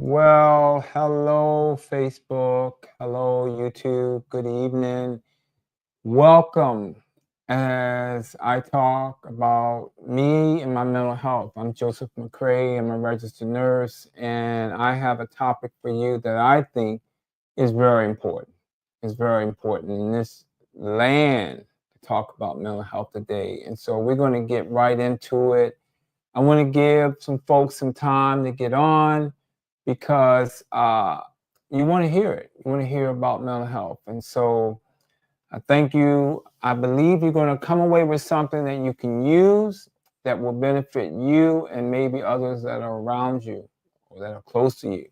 Well, hello, Facebook. Hello, YouTube. Good evening. Welcome as I talk about me and my mental health. I'm Joseph McCray. I'm a registered nurse, and I have a topic for you that I think is very important. It's very important in this land to talk about mental health today. And so we're going to get right into it. I want to give some folks some time to get on because you want to hear it. You want to hear about mental health. And so I thank you. I believe you're going to come away with something that you can use that will benefit you and maybe others that are around you or that are close to you.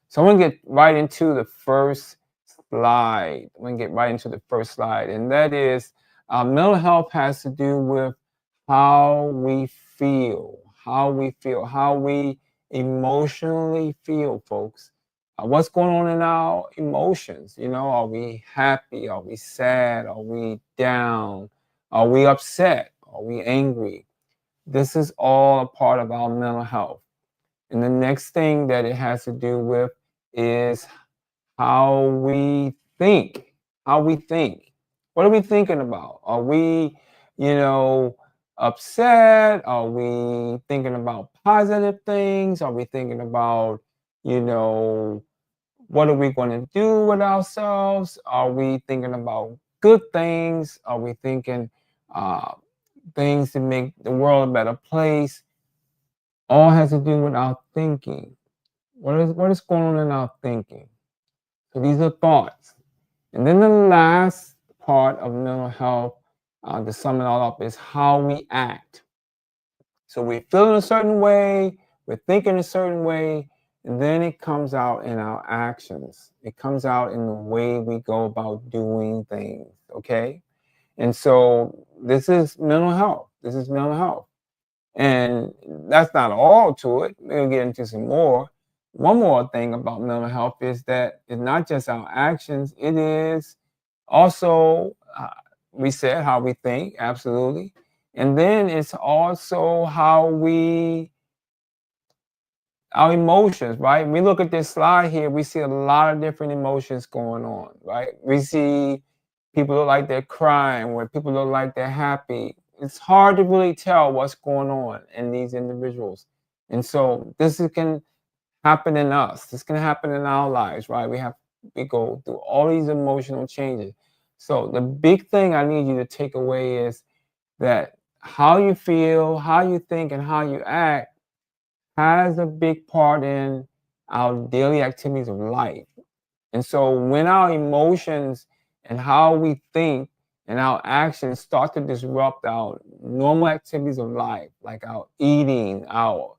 So I'm going to get right into the first slide. I'm going to get right into the first slide. And that is mental health has to do with how we feel, how we emotionally feel, folks. What's going on in our emotions? Are we happy? Are we sad? Are we down? Are we upset? Are we angry? This is all a part of our mental health. And the next thing that it has to do with is how we think. How we think. What are we thinking about? Are we, upset? Are we thinking about positive things? Are we thinking about, what are we going to do with ourselves? Are we thinking about good things? Are we thinking uh, things to make the world a better place? All has to do with our thinking. What is going on in our thinking? So these are thoughts. And then the last part of mental health, to sum it all up, is how we act. So we feel in a certain way, we're thinking a certain way, and then it comes out in our actions. It comes out in the way we go about doing things, okay? And so this is mental health. This is mental health. And that's not all to it. We'll get into some more. One more thing about mental health is that it's not just our actions, it is also, we said, how we think, absolutely. And then it's also our emotions, right? We look at this slide here, we see a lot of different emotions going on, right? We see people look like they're crying, where people look like they're happy. It's hard to really tell what's going on in these individuals. And so can happen in us. This can happen in our lives, right? We go through all these emotional changes. So the big thing I need you to take away is that how you feel, how you think, and how you act has a big part in our daily activities of life. And so when our emotions and how we think and our actions start to disrupt our normal activities of life, like our eating, our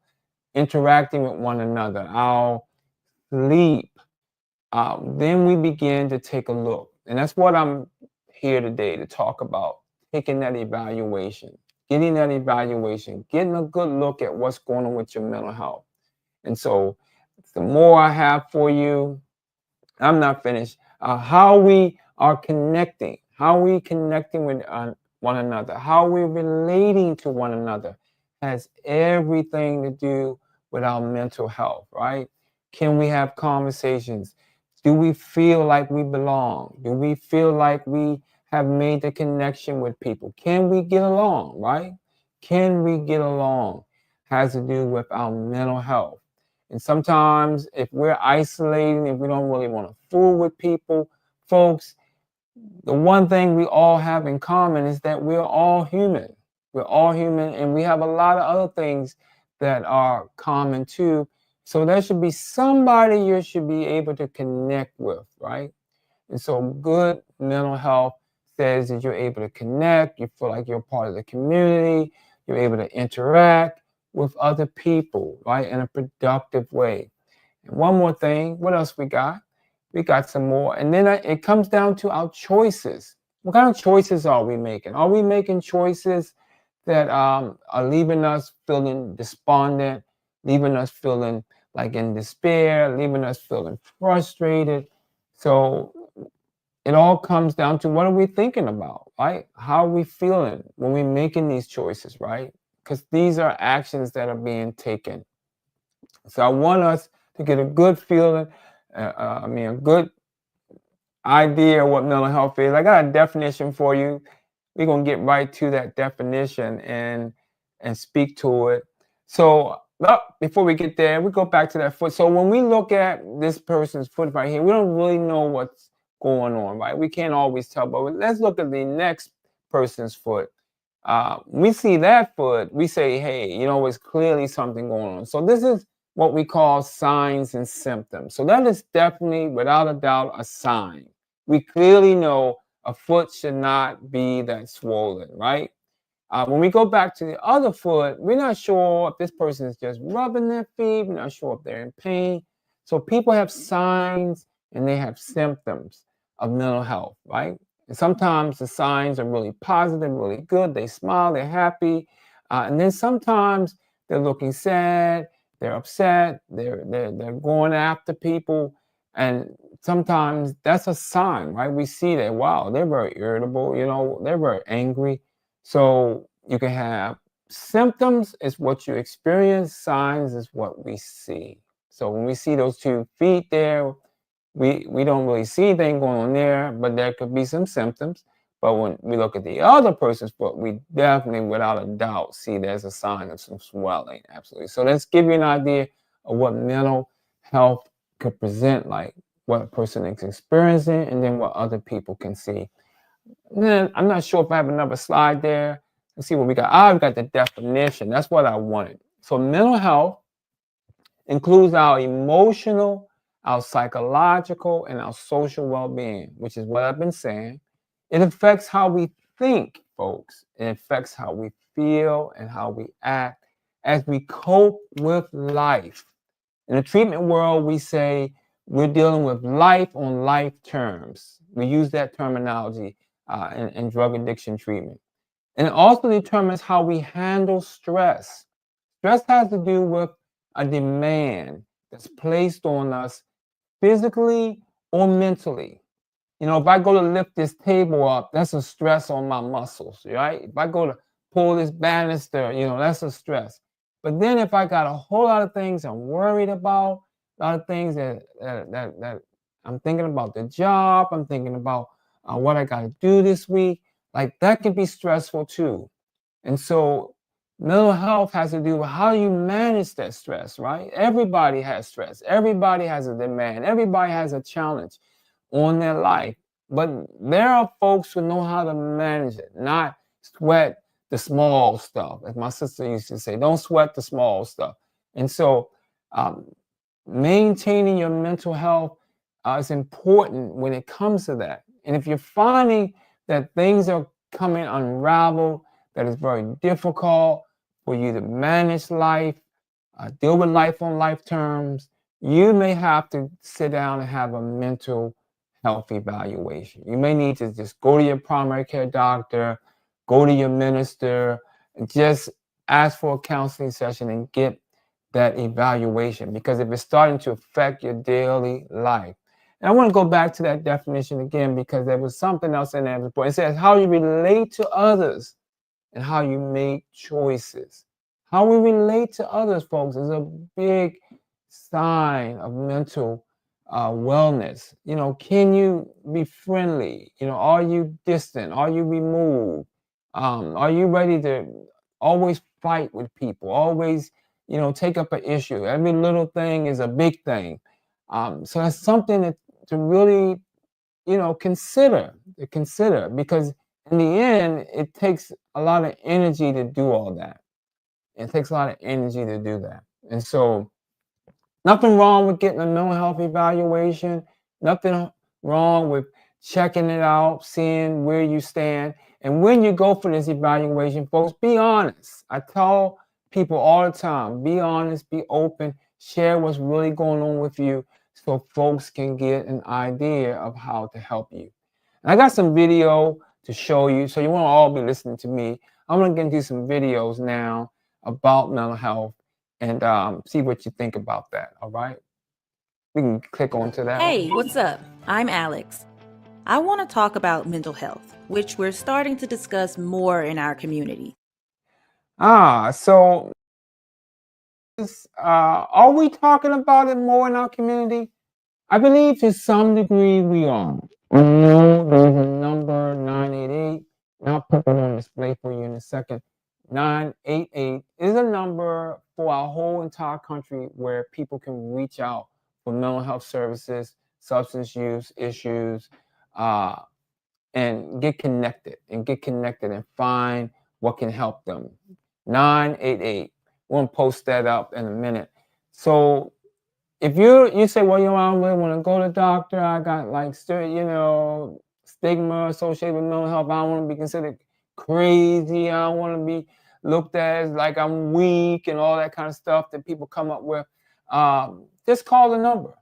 interacting with one another, our sleep, then we begin to take a look. And that's what I'm here today to talk about, taking that evaluation, getting that evaluation, getting a good look at what's going on with your mental health. And so the more I have for you, I'm not finished. How we are connecting, how we connecting with one another, how we're relating to one another has everything to do with our mental health, right? Can we have conversations? Do we feel like we belong? Do we feel like we have made the connection with people? Can we get along, right? Can we get along? Has to do with our mental health. And sometimes if we're isolating, if we don't really want to fool with people, folks, the one thing we all have in common is that we're all human. We're all human, and we have a lot of other things that are common too. So there should be somebody you should be able to connect with, right? And so good mental health says that you're able to connect, you feel like you're part of the community, you're able to interact with other people, right, in a productive way. And one more thing, what else we got? We got some more. And then it comes down to our choices. What kind of choices are we making? Are we making choices that are leaving us feeling despondent, leaving us feeling like in despair, leaving us feeling frustrated? So it all comes down to what are we thinking about, right? How are we feeling when we're making these choices, right? Because these are actions that are being taken. So I want us to get a good feeling, a good idea of what mental health is. I got a definition for you. We're gonna get right to that definition and speak to it. So before we get there, we go back to that foot. So when we look at this person's foot right here, we don't really know what's going on, right? We can't always tell, but let's look at the next person's foot. We see that foot, we say, hey, it's clearly something going on. So this is what we call signs and symptoms. So that is definitely, without a doubt, a sign. We clearly know a foot should not be that swollen, right? When we go back to the other foot, we're not sure if this person is just rubbing their feet. We're not sure if they're in pain. So people have signs and they have symptoms of mental health, right? And sometimes the signs are really positive, really good. They smile, they're happy. And then sometimes they're looking sad, they're upset, they're going after people. And sometimes that's a sign, right? We see that, wow, they're very irritable, they're very angry. So you can have symptoms is what you experience, signs is what we see. So when we see those 2 feet there, we don't really see anything going on there, but there could be some symptoms. But when we look at the other person's foot, we definitely, without a doubt, see there's a sign of some swelling. Absolutely. So let's give you an idea of what mental health could present like, what a person is experiencing, and then what other people can see. And then I'm not sure if I have another slide there. Let's see what we got. I've got the definition. That's what I wanted. So mental health includes our emotional, our psychological, and our social well-being, which is what I've been saying. It affects how we think, folks. It affects how we feel and how we act as we cope with life. In the treatment world, we say we're dealing with life on life terms. We use that terminology in drug addiction treatment. And it also determines how we handle stress. Stress has to do with a demand that's placed on us physically or mentally. If I go to lift this table up, that's a stress on my muscles, right? If I go to pull this banister, that's a stress. But then if I got a whole lot of things I'm worried about, a lot of things that I'm thinking about the job, I'm thinking about what I got to do this week, like that can be stressful too. And so mental health has to do with how you manage that stress, right? Everybody has stress. Everybody has a demand. Everybody has a challenge on their life. But there are folks who know how to manage it, not sweat the small stuff. As my sister used to say, don't sweat the small stuff. And so maintaining your mental health is important when it comes to that. And if you're finding that things are coming unraveled, that it's very difficult for you to manage life, deal with life on life terms, you may have to sit down and have a mental health evaluation. You may need to just go to your primary care doctor, go to your minister, and just ask for a counseling session and get that evaluation, because if it's starting to affect your daily life. And I want to go back to that definition again, because there was something else in there that was important. It says how you relate to others and how you make choices. How we relate to others, folks, is a big sign of mental wellness. Can you be friendly? Are you distant? Are you removed? Are you ready to always fight with people? Always, take up an issue. Every little thing is a big thing. So that's something to really, consider, because in the end, it takes a lot of energy to do all that. It takes a lot of energy to do that. And so nothing wrong with getting a mental health evaluation. Nothing wrong with checking it out, seeing where you stand. And when you go for this evaluation, folks, be honest. I tell people all the time, be honest, be open, share what's really going on with you so folks can get an idea of how to help you. And I got some video to show you, so you won't all be listening to me. I'm going to get into some videos now about mental health and see what you think about that, all right? We can click onto that. Hey, what's up? I'm Alex. I want to talk about mental health, which we're starting to discuss more in our community. So Are we talking about it more in our community? I believe to some degree we are. I know there's a number 988, and I'll put it on display for you in a second. 988 is a number for our whole entire country where people can reach out for mental health services, substance use issues, uh, and get connected and find what can help them. 988. We'll post that up in a minute. So if you say, well, I don't really want to go to the doctor, I got like stigma associated with mental health, I don't want to be considered crazy, I don't want to be looked at as like I'm weak and all that kind of stuff that people come up with. Just call a number,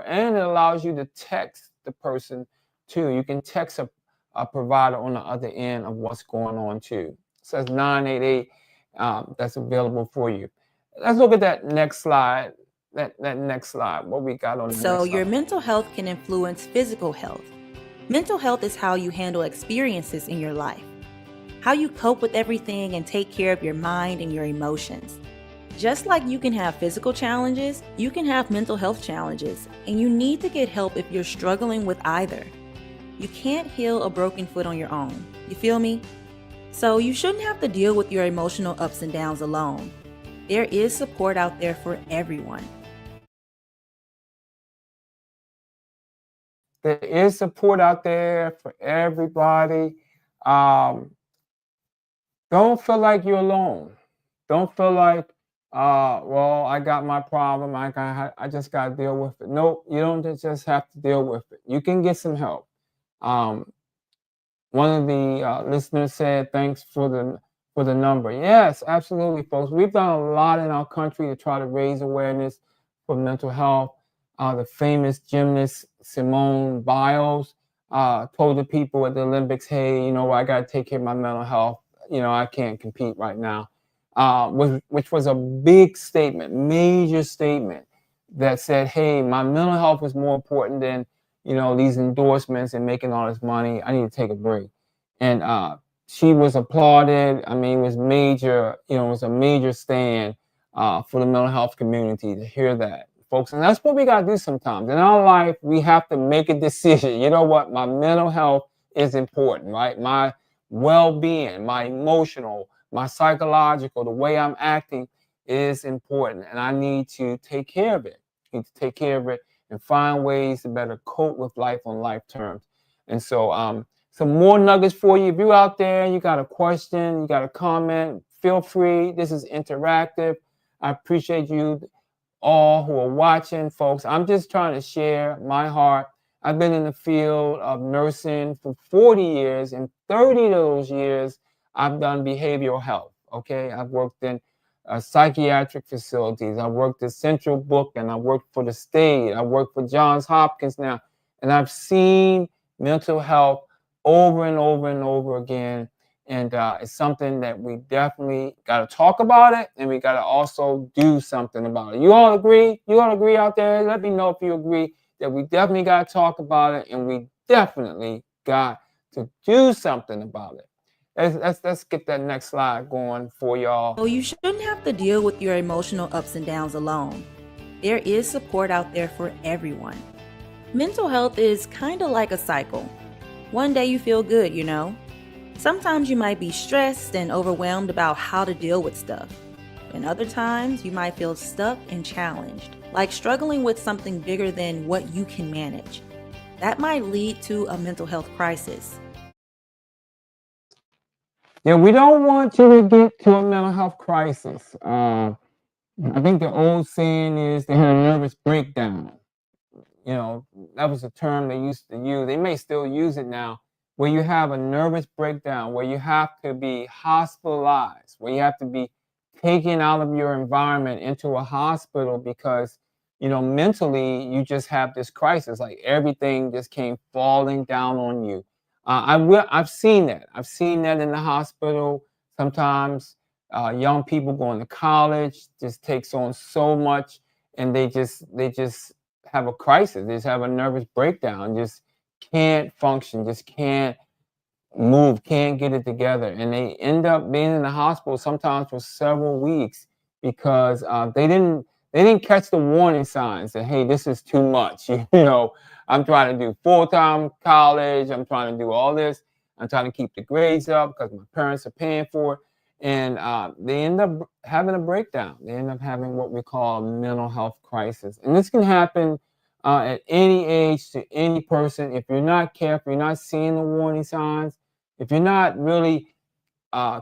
and it allows you to text the person too. You can text a provider on the other end of what's going on too. It says 988. That's available for you. Let's look at that next slide. That next slide. What we got on the So next your slide? mental health can influence physical health. Mental health is how you handle experiences in your life, how you cope with everything and take care of your mind and your emotions. Just like you can have physical challenges, you can have mental health challenges, and you need to get help if you're struggling with either. You can't heal a broken foot on your own. You feel me? So you shouldn't have to deal with your emotional ups and downs alone. There is support out there for everyone. There is support out there for everybody. Don't feel like you're alone. Don't feel like, well, I got my problem. I just got to deal with it. Nope, you don't just have to deal with it. You can get some help. Um, One of the listeners said, "Thanks for the number." Yes, absolutely, folks. We've done a lot in our country to try to raise awareness for mental health. The famous gymnast Simone Biles told the people at the Olympics, "Hey, I got to take care of my mental health. I can't compete right now," which was a big statement, major statement that said, "Hey, my mental health is more important than these endorsements and making all this money. I need to take a break." And she was applauded. I mean, it was major. It was a major stand for the mental health community to hear that, folks. And that's what we got to do sometimes in our life. We have to make a decision. You know what? My mental health is important, right? My well-being, my emotional, my psychological, the way I'm acting is important, and I need to take care of it. I need to take care of it and find ways to better cope with life on life terms. And so, some more nuggets for you. If you're out there, you got a question, you got a comment, feel free. This is interactive. I appreciate you all who are watching, folks. I'm just trying to share my heart. I've been in the field of nursing for 40 years, and 30 of those years I've done behavioral health. Okay, I've worked in psychiatric facilities. I worked at Central Book, and I worked for the state. I worked for Johns Hopkins now, and I've seen mental health over and over and over again. And it's something that we definitely got to talk about it, and we got to also do something about it. You all agree? You all agree out there? Let me know if you agree that we definitely got to talk about it, and we definitely got to do something about it. Let's get that next slide going for y'all. So you shouldn't have to deal with your emotional ups and downs alone. There is support out there for everyone. Mental health is kind of like a cycle. One day you feel good, Sometimes you might be stressed and overwhelmed about how to deal with stuff. And other times you might feel stuck and challenged, like struggling with something bigger than what you can manage. That might lead to a mental health crisis. Yeah, we don't want you to get to a mental health crisis. I think the old saying is they had a nervous breakdown. That was a term they used to use. They may still use it now, where you have a nervous breakdown, where you have to be hospitalized, where you have to be taken out of your environment into a hospital because, mentally you just have this crisis, like everything just came falling down on you. I've seen that. I've seen that in the hospital. Sometimes young people going to college just takes on so much, and they just have a crisis. They just have a nervous breakdown. Just can't function. Just can't move. Can't get it together, and they end up being in the hospital sometimes for several weeks because they didn't catch the warning signs that, hey, this is too much. You know, I'm trying to do full-time college. I'm trying to do all this. I'm trying to keep the grades up because my parents are paying for it. And they end up having a breakdown. They end up having what we call a mental health crisis. And this can happen at any age to any person. If you're not careful, you're not seeing the warning signs, if you're not really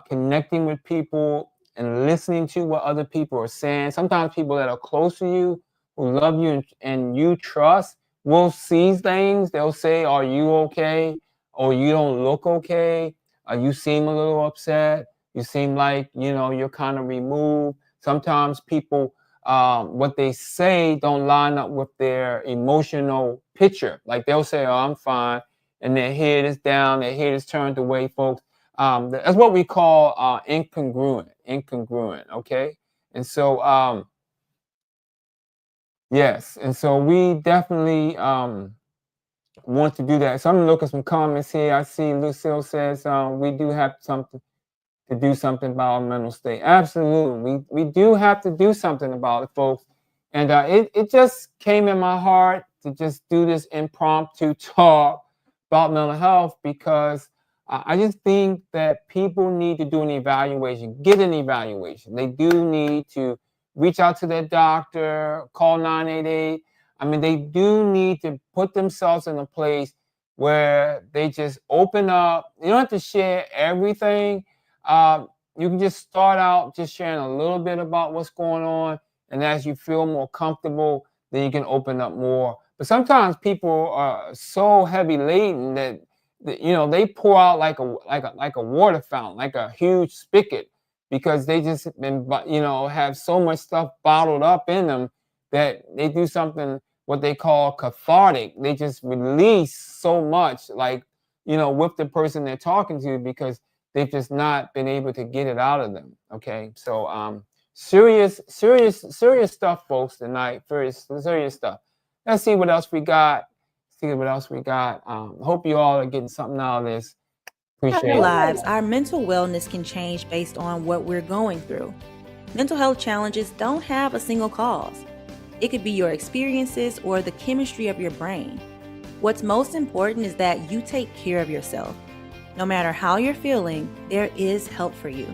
connecting with people and listening to what other people are saying. Sometimes people that are close to you, who love you and you trust, will see things. They'll say, "Are you okay?" Or "You don't look okay. You seem a little upset. You seem like, you're kind of removed." Sometimes people, what they say don't line up with their emotional picture. Like they'll say, "Oh, I'm fine," and their head is down, their head is turned away, folks. That's what we call incongruent. Okay. And so yes, and so we definitely want to do that. So I'm gonna look at some comments here. I see Lucille says we do have to do something about our mental state. Absolutely, we do have to do something about it, folks. And it just came in my heart to just do this impromptu talk about mental health, because I just think that people need to do an evaluation, get an evaluation. They do need to reach out to their doctor, call 988. I mean, they do need to put themselves in a place where they just open up. You don't have to share everything. You can just start out just sharing a little bit about what's going on. And as you feel more comfortable, then you can open up more. But sometimes people are so heavy laden that they pour out like a water fountain, like a huge spigot, because they just been have so much stuff bottled up in them that they do something what they call cathartic. They just release so much, like with the person they're talking to, because they've just not been able to get it out of them. Okay, so serious stuff, folks, tonight. Very serious stuff. Let's see what else we got. Hope you all are getting something out of this. Appreciate our it. lives, our mental wellness can change based on what we're going through. Mental health challenges don't have a single cause. It could be your experiences or the chemistry of your brain. What's most important is that you take care of yourself. No matter how you're feeling, there is help for you.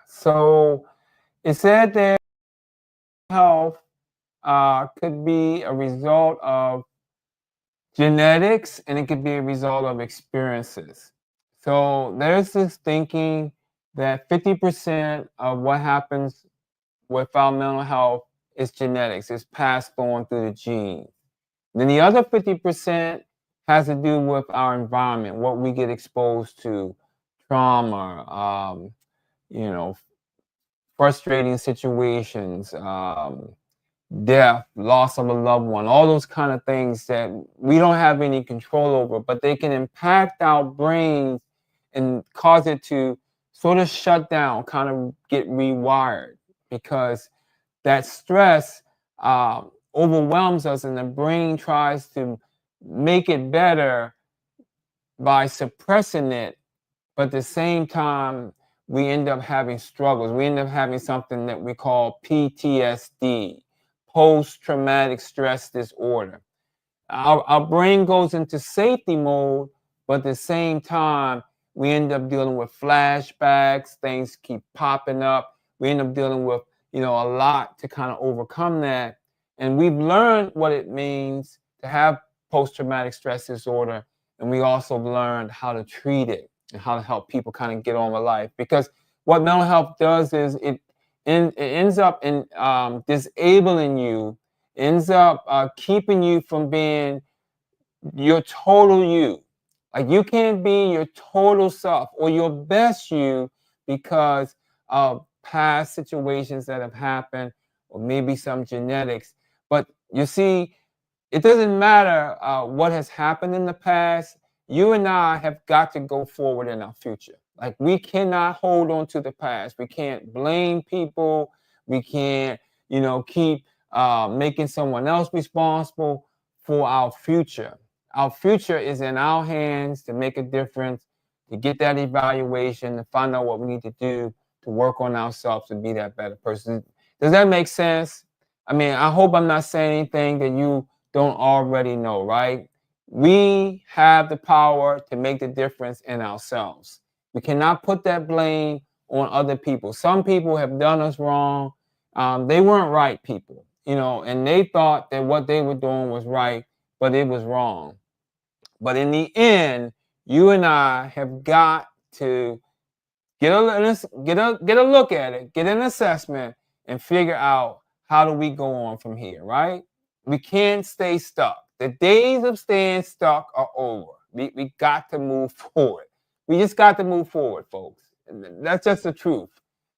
So it said that health could be a result of genetics, and it could be a result of experiences. So there's this thinking that 50% of what happens with our mental health is genetics. It's passed on through the genes. Then the other 50% has to do with our environment, what we get exposed to, trauma, frustrating situations, death, loss of a loved one, all those kind of things that we don't have any control over, but they can impact our brains and cause it to sort of shut down, kind of get rewired, because that stress overwhelms us, and the brain tries to make it better by suppressing it. But at the same time, we end up having struggles. We end up having something that we call PTSD, post-traumatic stress disorder. Our brain goes into safety mode, but at the same time, we end up dealing with flashbacks. Things keep popping up. We end up dealing with, a lot to kind of overcome that. And we've learned what it means to have post-traumatic stress disorder, and we also learned how to treat it and how to help people kind of get on with life. Because what mental health does is it ends up in disabling you, ends up keeping you from being your total you. Like, you can't be your total self or your best you because of past situations that have happened, or maybe some genetics. But you see, it doesn't matter what has happened in the past. You and I have got to go forward in our future. Like, we cannot hold on to the past. We can't blame people. We can't, keep making someone else responsible for our future. Our future is in our hands to make a difference, to get that evaluation, to find out what we need to do to work on ourselves to be that better person. Does that make sense? I mean, I hope I'm not saying anything that you don't already know, right? We have the power to make the difference in ourselves. We cannot put that blame on other people. Some people have done us wrong. They weren't right people, and they thought that what they were doing was right, but it was wrong. But in the end, you and I have got to get a look at it, get an assessment, and figure out how do we go on from here, right? We can't stay stuck. The days of staying stuck are over. We got to move forward. We just got to move forward, folks. That's just the truth.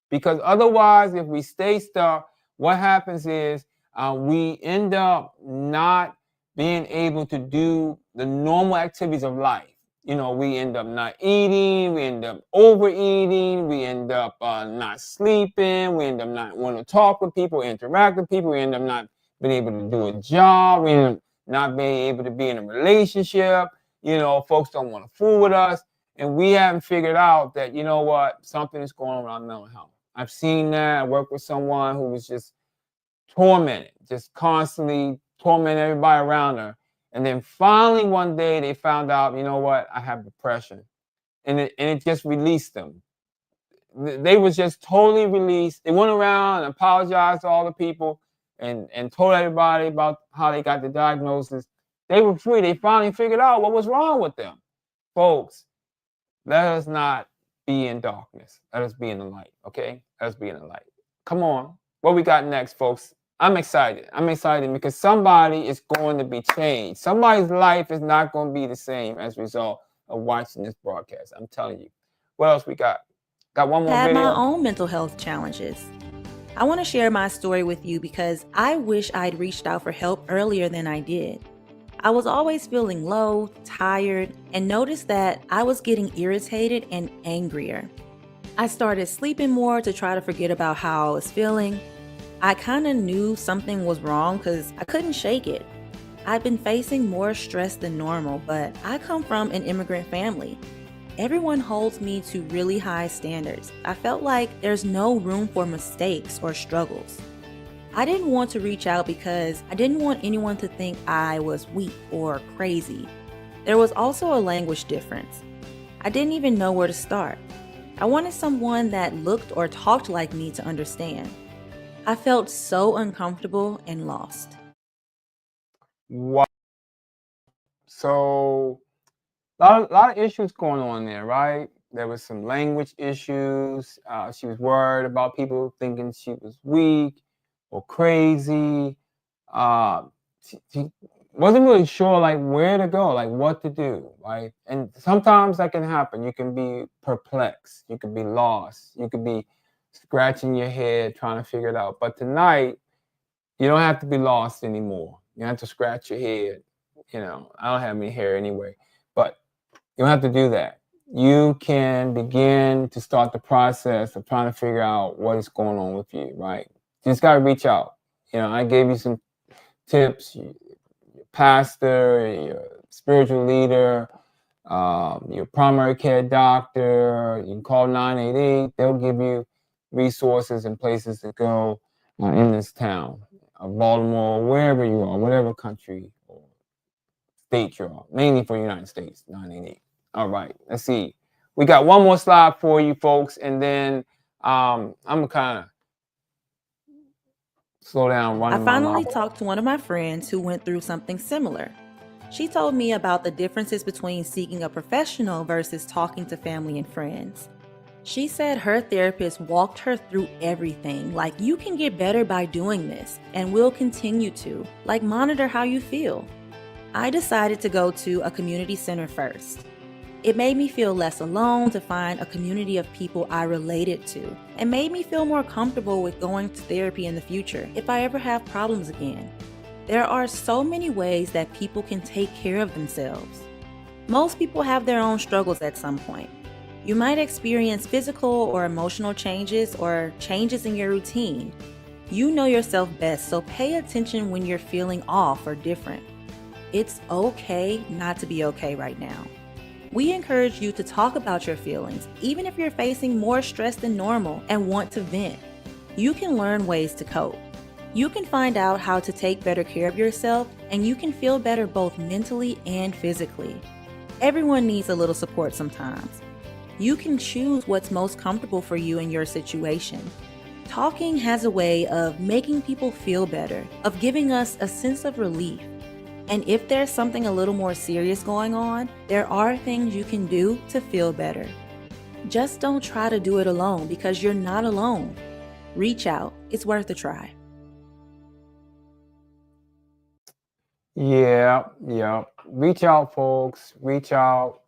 Because otherwise, if we stay stuck, what happens is we end up not being able to do the normal activities of life. We end up not eating, we end up overeating, we end up not sleeping, we end up not wanting to talk with people, interact with people, we end up not being able to do a job, we end up not being able to be in a relationship. Folks don't want to fool with us, and we haven't figured out that, something is going on with our mental health. I've seen that. I worked with someone who was just tormented, just constantly tormenting everybody around her. And then finally one day they found out, I have depression. And it just released them. They was just totally released. They went around and apologized to all the people and told everybody about how they got the diagnosis. They were free. They finally figured out what was wrong with them. Folks, let us not be in darkness. Let us be in the light, okay? Let us be in the light. Come on. What we got next, folks? I'm excited. I'm excited because somebody is going to be changed. Somebody's life is not going to be the same as a result of watching this broadcast. I'm telling you. What else we got? Got one more I had video? my own mental health challenges. I want to share my story with you because I wish I'd reached out for help earlier than I did. I was always feeling low, tired, and noticed that I was getting irritated and angrier. I started sleeping more to try to forget about how I was feeling. I kind of knew something was wrong because I couldn't shake it. I'd been facing more stress than normal, but I come from an immigrant family. Everyone holds me to really high standards. I felt like there's no room for mistakes or struggles. I didn't want to reach out because I didn't want anyone to think I was weak or crazy. There was also a language difference. I didn't even know where to start. I wanted someone that looked or talked like me to understand. I felt so uncomfortable and lost. Wow. So, a lot of issues going on there, right? There was some language issues. She was worried about people thinking she was weak or crazy. She wasn't really sure like where to go, like what to do, right? And sometimes that can happen. You can be perplexed. You could be lost. You could be scratching your head trying to figure it out. But tonight, you don't have to be lost anymore. You don't have to scratch your head. I don't have any hair anyway, but you don't have to do that. You can begin to start the process of trying to figure out what is going on with you, right? You just got to reach out. I gave you some tips. Your pastor, your spiritual leader, your primary care doctor. You can call 988. They'll give you resources and places to go in this town, Baltimore, wherever you are, whatever country or state you're on, mainly for the United States, 988. All right, let's see. We got one more slide for you folks, and then I'm gonna kind of slow down. I finally talked to one of my friends who went through something similar. She told me about the differences between seeking a professional versus talking to family and friends. She said her therapist walked her through everything, like you can get better by doing this, and will continue to, like monitor how you feel. I decided to go to a community center first. It made me feel less alone to find a community of people I related to, and made me feel more comfortable with going to therapy in the future if I ever have problems again. There are so many ways that people can take care of themselves. Most people have their own struggles at some point. You might experience physical or emotional changes or changes in your routine. You know yourself best, so pay attention when you're feeling off or different. It's okay not to be okay right now. We encourage you to talk about your feelings, even if you're facing more stress than normal and want to vent. You can learn ways to cope. You can find out how to take better care of yourself, and you can feel better both mentally and physically. Everyone needs a little support sometimes. You can choose what's most comfortable for you in your situation. Talking has a way of making people feel better, of giving us a sense of relief. And if there's something a little more serious going on, there are things you can do to feel better. Just don't try to do it alone, because you're not alone. Reach out. It's worth a try. Yeah. Reach out, folks. Reach out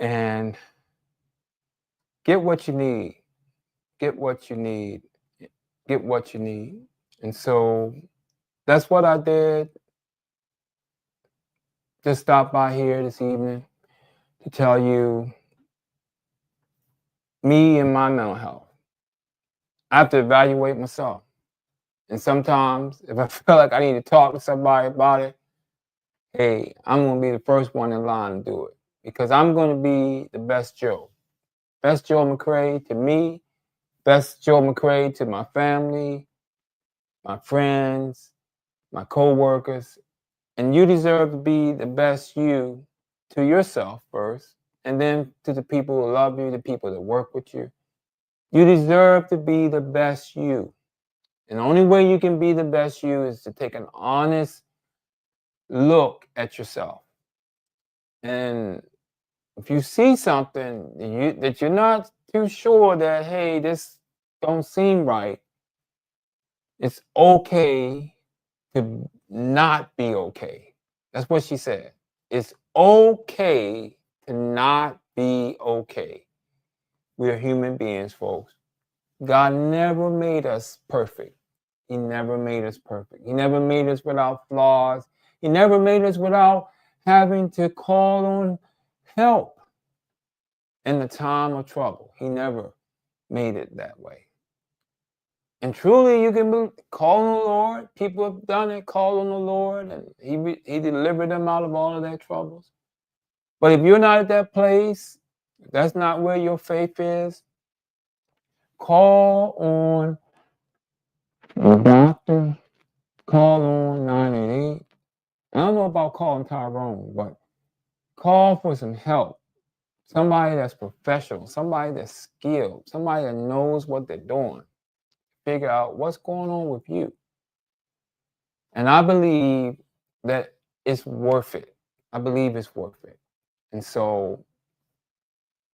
and get what you need. Get what you need. Get what you need. And so that's what I did. Just stop by here this evening to tell you me and my mental health. I have to evaluate myself. And sometimes if I feel like I need to talk to somebody about it, hey, I'm going to be the first one in line to do it, because I'm going to be the best Joe. Best Joe McCray to me, best Joe McCray to my family, my friends, my co-workers. And you deserve to be the best you to yourself first, and then to the people who love you, the people that work with you. You deserve to be the best you. And the only way you can be the best you is to take an honest look at yourself. And if you see something that you're not too sure that, hey, this don't seem right, it's okay to not be okay. That's what she said. It's okay to not be okay. We're human beings, folks. God never made us perfect. He never made us perfect. He never made us without flaws. He never made us without having to call on help in the time of trouble. He never made it that way. And truly, you can call on the Lord. People have done it, call on the Lord, and he delivered them out of all of their troubles. But if you're not at that place, if that's not where your faith is, call on the doctor, call on 988. I don't know about calling Tyrone, but call for some help. Somebody that's professional, somebody that's skilled, somebody that knows what they're doing. Figure out what's going on with you. And I believe that it's worth it. I believe it's worth it. And so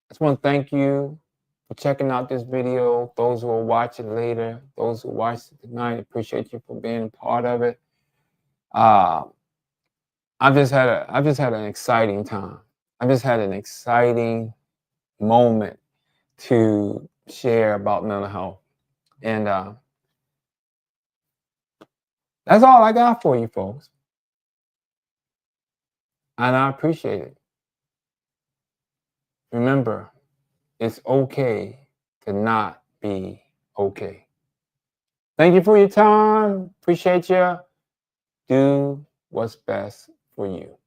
I just want to thank you for checking out this video. Those who will watch it later, those who watched it tonight, appreciate you for being a part of it. I've just had an exciting time. I've just had an exciting moment to share about mental health. And that's all I got for you, folks. And I appreciate it. Remember, it's okay to not be okay. Thank you for your time. Appreciate you. Do what's best for you.